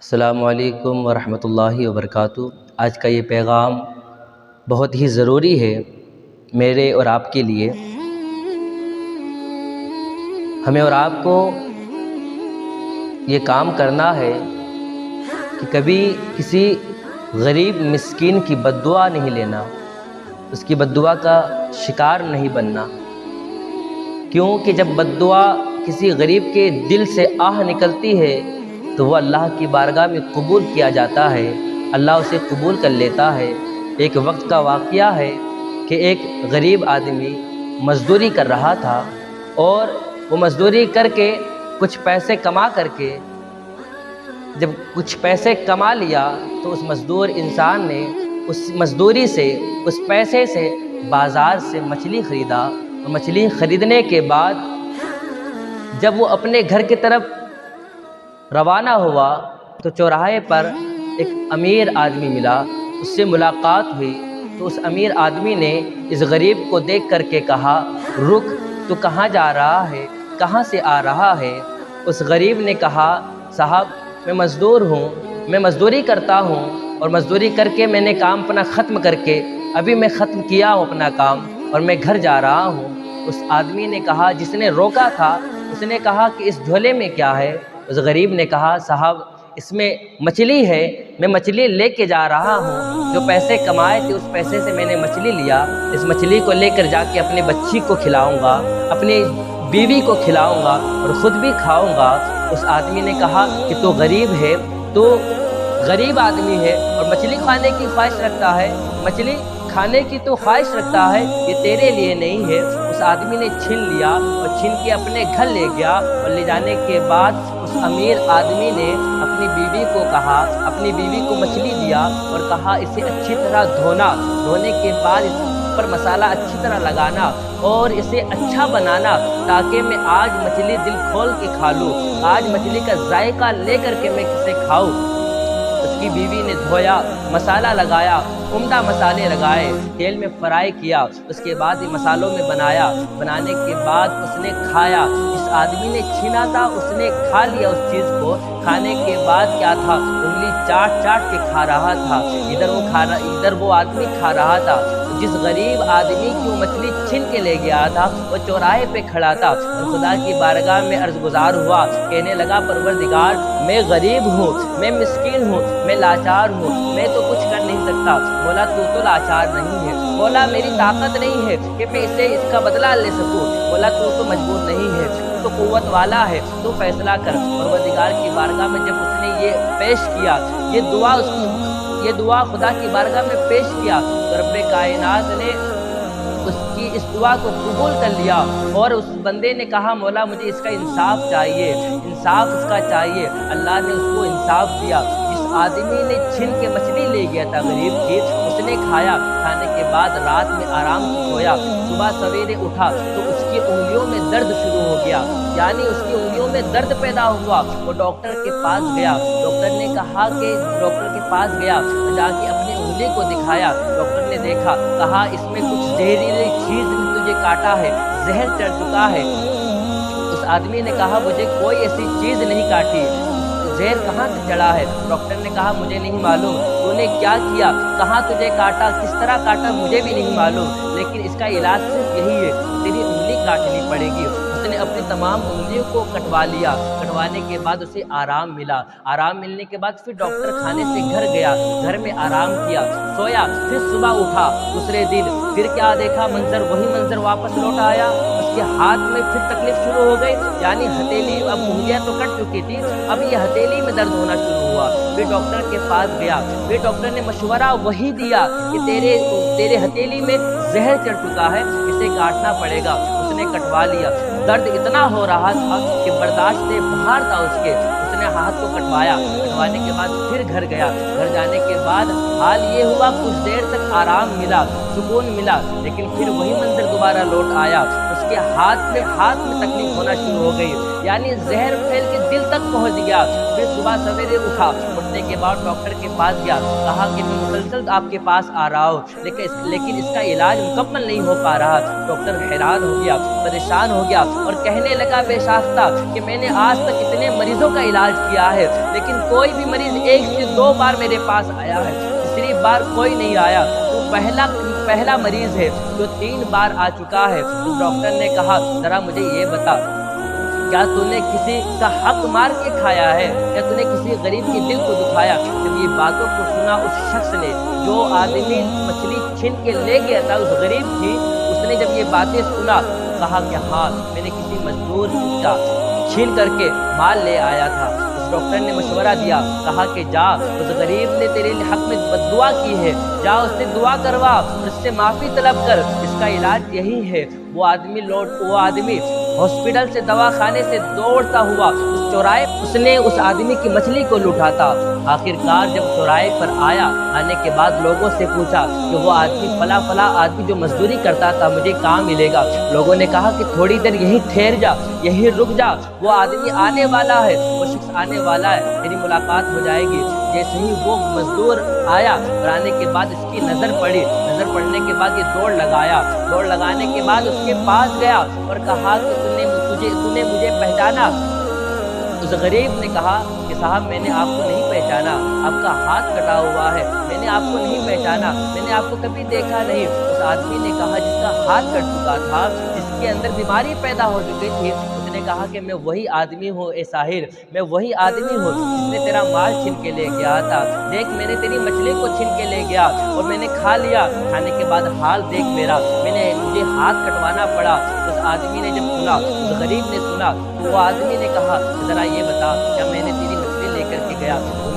السلام علیکم ورحمۃ اللہ وبرکاتہ۔ آج کا یہ پیغام بہت ہی ضروری ہے میرے اور آپ کے لیے۔ ہمیں اور آپ کو یہ کام کرنا ہے کہ کبھی کسی غریب مسکین کی بد دعا نہیں لینا، اس کی بد دعا کا شکار نہیں بننا، کیونکہ جب بد دعا کسی غریب کے دل سے آہ نکلتی ہے تو وہ اللہ کی بارگاہ میں قبول کیا جاتا ہے، اللہ اسے قبول کر لیتا ہے۔ ایک وقت کا واقعہ ہے کہ ایک غریب آدمی مزدوری کر رہا تھا، اور وہ مزدوری کر کے کچھ پیسے کما کر کے جب کچھ پیسے کما لیا تو اس مزدور انسان نے اس مزدوری سے، اس پیسے سے بازار سے مچھلی خریدا، اور مچھلی خریدنے کے بعد جب وہ اپنے گھر کی طرف روانہ ہوا تو چوراہے پر ایک امیر آدمی ملا، اس سے ملاقات ہوئی تو اس امیر آدمی نے اس غریب کو دیکھ کر کے کہا، رک، تو کہاں جا رہا ہے، کہاں سے آ رہا ہے؟ اس غریب نے کہا، صاحب میں مزدور ہوں، میں مزدوری کرتا ہوں، اور مزدوری کر کے میں نے کام اپنا ختم کر کے ابھی میں ختم کیا ہوں اپنا کام اور میں گھر جا رہا ہوں۔ اس آدمی نے کہا، جس نے روکا تھا، اس نے کہا کہ اس جھولے میں کیا ہے؟ اس غریب نے کہا، صاحب اس میں مچھلی ہے، میں مچھلی لے کے جا رہا ہوں، جو پیسے کمائے تھے اس پیسے سے میں نے مچھلی لیا، اس مچھلی کو لے کر جا کے اپنے بچی کو کھلاؤں گا، اپنی بیوی کو کھلاؤں گا اور خود بھی کھاؤں گا۔ اس آدمی نے کہا کہ تو غریب ہے، تو غریب آدمی ہے اور مچھلی کھانے کی خواہش رکھتا ہے، مچھلی کھانے کی تو خواہش رکھتا ہے، یہ تیرے لیے نہیں ہے۔ اس آدمی نے چھین لیا اور چھین کے اپنے گھر لے گیا، اور لے جانے کے بعد اس امیر آدمی نے اپنی بیوی کو کہا، اپنی بیوی کو مچھلی دیا اور کہا، اسے اچھی طرح دھونا، دھونے کے بعد اس پر مسالہ اچھی طرح لگانا اور اسے اچھا بنانا، تاکہ میں آج مچھلی دل کھول کے کھا لوں، آج مچھلی کا ذائقہ لے کر کے میں اسے کھاؤں۔ اس کی بیوی نے دھویا، مسالہ لگایا، عمدہ مسالے لگائے، تیل میں فرائی کیا، اس کے بعد مسالوں میں بنایا، بنانے کے بعد اس نے کھایا۔ اس آدمی نے چھینا تھا، اس نے کھا لیا اس چیز کو، کھانے کے بعد کیا تھا، انگلی چاٹ چاٹ کے کھا رہا تھا، ادھر وہ آدمی کھا رہا تھا۔ جس غریب آدمی کی وہ مچھلی چھین کے لے گیا تھا وہ چوراہے پہ کھڑا تھا اور خدا کی بارگاہ میں عرض گزار ہوا، کہنے لگا، پروردگار میں غریب ہوں، میں مسکین ہوں، میں لاچار ہوں، میں تو کچھ کر نہیں سکتا۔ مولا تو لاچار نہیں ہے، مولا میری طاقت نہیں ہے کہ میں اس کا بدلہ لے سکوں، مولا تو مجبور نہیں ہے، تو قوت والا ہے، تو فیصلہ کر۔ پروردگار کی بارگاہ میں جب اس نے یہ پیش کیا، یہ دعا خدا کی بارگاہ میں پیش کیا تو رب کائنات نے اس کی اس دعا کو قبول کر لیا، اور اس بندے نے کہا، مولا مجھے اس کا انصاف چاہیے، انصاف اس کا چاہیے۔ اللہ نے اس کو انصاف دیا۔ جس آدمی نے چھین کے مچھلی لے گیا تھا غریب کی، اس نے کھایا، کھانے کے بعد رات میں آرام سے سویا، صبح سویرے اٹھا تو اس کی انگلیوں میں درد شروع ہو گیا، یعنی اس کی انگلیوں میں درد پیدا ہوا۔ وہ ڈاکٹر کے پاس گیا، ڈاکٹر نے کہا کہ ڈاکٹر کے پاس گیا، جا کے اپنی انگلی کو دکھایا، ڈاکٹر نے دیکھا، کہا اس میں کچھ زہریلی چیز نے تجھے کاٹا ہے، زہر چڑھ چکا ہے۔ اس آدمی نے کہا، مجھے کوئی ایسی چیز نہیں کاٹی، زہر کہاں سے چڑھا ہے؟ ڈاکٹر نے کہا، مجھے نہیں معلوم، تو نے کیا کیا، کہاں تجھے کاٹا، کس طرح کاٹا، مجھے بھی نہیں معلوم، لیکن اس کا علاج صرف یہی ہے، تیری انگلی کاٹنی پڑے گی۔ اس نے اپنی تمام انگلیوں کو کٹوا لیا، کٹوانے کے بعد اسے آرام ملا، آرام ملنے کے بعد پھر ڈاکٹر خانے سے گھر گیا، گھر میں آرام کیا، سویا، پھر صبح اٹھا دوسرے دن، پھر کیا دیکھا منظر، وہی منظر واپس لوٹ آیا، اس کے ہاتھ میں پھر تکلیف شروع ہو گئی، یعنی ہتھیلی، اب انگلیاں تو کٹ چکی تھی، اب یہ ہتھیلی میں درد ہونا شروع ہوا۔ پھر ڈاکٹر کے پاس گیا، پھر ڈاکٹر نے مشورہ وہی دیا کہ تیرے ہتھیلی میں زہر چڑھ چکا ہے، اسے کاٹنا پڑے گا۔ اس نے کٹوا لیا، درد اتنا ہو رہا تھا کہ برداشت سے باہر تھا اس کے، اس نے ہاتھ کو کٹوایا، کٹوانے کے بعد پھر گھر گیا، گھر جانے کے بعد حال یہ ہوا، کچھ دیر تک آرام ملا، سکون ملا، لیکن پھر وہی منظر دوبارہ لوٹ آیا، اس کے ہاتھ میں تکلیف ہونا شروع ہو گئی، یعنی زہر پھیل کے دل تک پہنچ گیا۔ پھر صبح سویرے اٹھا، کرنے کے بعد ڈاکٹر کے پاس گیا، کہا کہ میں مسلسل آپ کے پاس آ رہا ہوں لیکن اس کا علاج مکمل نہیں ہو پا رہا۔ ڈاکٹر حیران ہو گیا، پریشان ہو گیا اور کہنے لگا بے ساختہ کہ میں نے آج تک اتنے مریضوں کا علاج کیا ہے لیکن کوئی بھی مریض 1 سے 2 بار میرے پاس آیا ہے، تیسری بار کوئی نہیں آیا، تو پہلا مریض ہے جو 3 بار آ چکا ہے۔ تو ڈاکٹر نے کہا ذرا مجھے یہ بتا، کیا تو نے کسی کا حق مار کے کھایا ہے؟ کیا تو نے کسی غریب کے دل کو دکھایا؟ جب یہ باتوں کو سنا اس شخص نے، جو آدمی مچھلی چھین کے لے گیا تھا، اس غریب کی، اس نے جب یہ باتیں سنا تو کہا کہ ہاں میں نے کسی مزدور کا چھین کر کے مال لے آیا تھا۔ اس ڈاکٹر نے مشورہ دیا، کہا کہ جا، اس غریب نے تیرے حق میں بددعا کی ہے، جا اس سے دعا کروا اور اس سے معافی طلب کر، اس کا علاج یہی ہے۔ وہ آدمی ہاسپٹل سے دواخانے سے دوڑتا ہوا اس نے اس آدمی کی مچھلی کو لوٹا تھا۔ آخرکار جب چوراہے پر آنے کے بعد لوگوں سے پوچھا کہ وہ آدمی فلاں آدمی جو مزدوری کرتا تھا مجھے کہاں ملے گا؟ لوگوں نے کہا کہ تھوڑی دیر یہیں ٹھہر جا، یہیں رک جا، وہ آدمی آنے والا ہے، وہ شخص آنے والا ہے، تیری ملاقات ہو جائے گی۔ جیسے ہی وہ مزدور آیا اور آنے کے بعد اس کی نظر پڑنے کے بعد یہ دوڑ لگانے کے بعد اس کے پاس گیا اور کہا کہ تو نے مجھے پہچانا؟ اس غریب نے کہا کہ صاحب میں نے آپ کو نہیں پہچانا، آپ کا ہاتھ کٹا ہوا ہے، میں نے آپ کو نہیں پہچانا، میں نے آپ کو کبھی دیکھا نہیں۔ اس آدمی نے کہا جس کا ہاتھ کٹ چکا تھا، جس کے اندر بیماری پیدا ہو چکی تھی، اس نے کہا کہ میں وہی آدمی ہوں اے ساحر، میں وہی آدمی ہوں جس نے تیرا مال چھین کے لے گیا تھا۔ دیکھ میں نے تیری مچھلی کو چھین کے لے گیا اور میں نے کھا لیا، کھانے کے بعد حال دیکھ میرا، مجھے ہاتھ کٹوانا پڑا۔ اس آدمی نے جب سنا، اس غریب نے سنا، تو وہ آدمی نے کہا ذرا یہ بتا، کیا میں نے تیری مچھلی لے کر کے گیا تو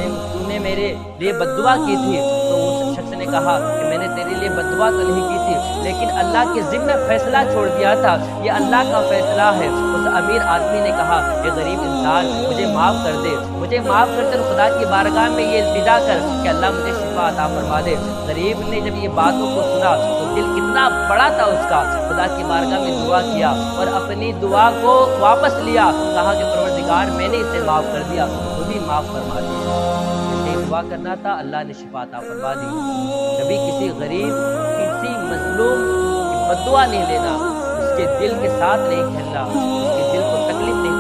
نے میرے لیے بددعا کی تھی؟ تو اس شخص نے کہا کہ میں نے تیرے لیے بددعا تو نہیں کی تھی، لیکن اللہ کے ذمہ فیصلہ چھوڑ دیا تھا، یہ اللہ کا فیصلہ ہے۔ اس امیر آدمی نے کہا کہ غریب انسان مجھے معاف کر دے، مجھے معاف کر کر خدا کی بارگاہ میں یہ التجا کر کہ اللہ مجھے شفا عطا فرما دے۔ غریب نے جب یہ باتوں کو سنا تو دل کتنا بڑا تھا اس کا، خدا کی بارگاہ میں دعا کیا اور اپنی دعا کو واپس لیا، کہا کہ پروردگار میں نے اسے معاف کر دیا، خود ہی معاف فرما دیا۔ دعا کرنا تھا، اللہ نے شفا عطا فرما دی۔ کبھی کسی غریب، کسی مظلوم کی بددعا نہیں لینا، اس کے دل کے ساتھ نہیں کھیلنا، اس کے دل کو تکلیف نہیں